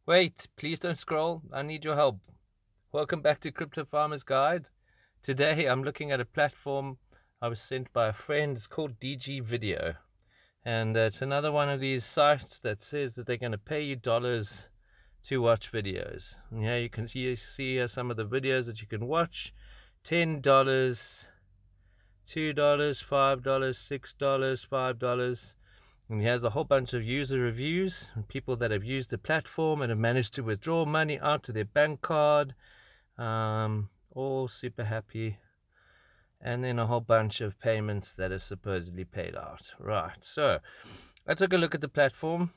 Wait, please don't scroll. I need your help. Welcome back to Crypto Farmer's Guide. Today I'm looking at a platform I was sent by a friend. It's called DG Video. And it's another one of these sites that says that they're going to pay you dollars to watch videos. And yeah, you can see some of the videos that you can watch. $10, $2, $5, $6, $5. And he has a whole bunch of user reviews and people that have used the platform and have managed to withdraw money out to their bank card. All super happy. And then a whole bunch of payments that have supposedly paid out. Right, so I took a look at the platform.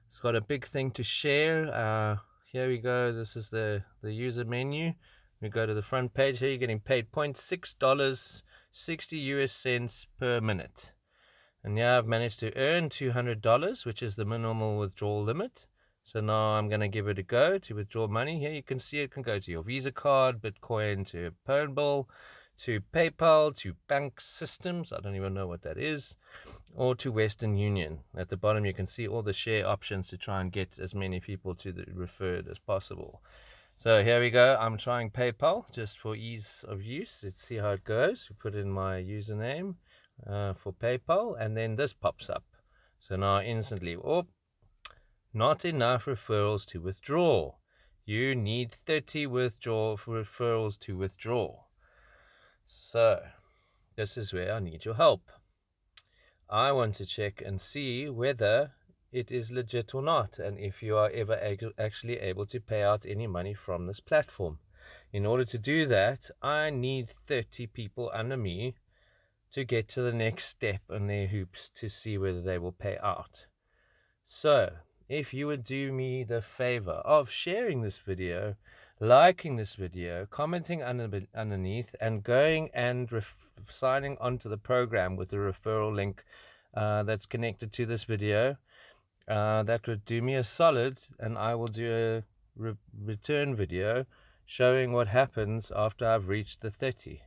It's got a big thing to share. Here we go. This is the user menu. We go to the front page. Here you're getting paid $0.6, 60 US cents per minute. And now I've managed to earn $200, which is the minimal withdrawal limit. So now I'm going to give it a go to withdraw money. Here you can see it can go to your Visa card, Bitcoin, to Paypal, to PayPal, to bank systems. I don't even know what that is. Or to Western Union. At the bottom you can see all the share options to try and get as many people to the referred as possible. So here we go. I'm trying PayPal just for ease of use. Let's see how it goes. We put in my username for PayPal, and then this pops up. So now instantly, not enough referrals to withdraw. You need 30 referrals to withdraw. So this is where I need your help. I want to check and see whether it is legit or not, and if you are ever actually able to pay out any money from this platform. In order to do that, I need 30 people under me to get to the next step in their hoops to see whether they will pay out. So, if you would do me the favor of sharing this video, liking this video, commenting underneath, and going and signing onto the program with the referral link that's connected to this video, that would do me a solid, and I will do a return video showing what happens after I've reached the 30.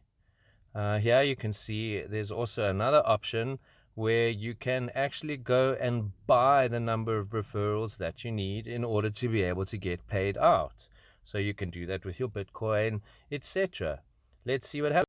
Here you can see there's also another option where you can actually go and buy the number of referrals that you need in order to be able to get paid out. So you can do that with your Bitcoin, etc. Let's see what happens.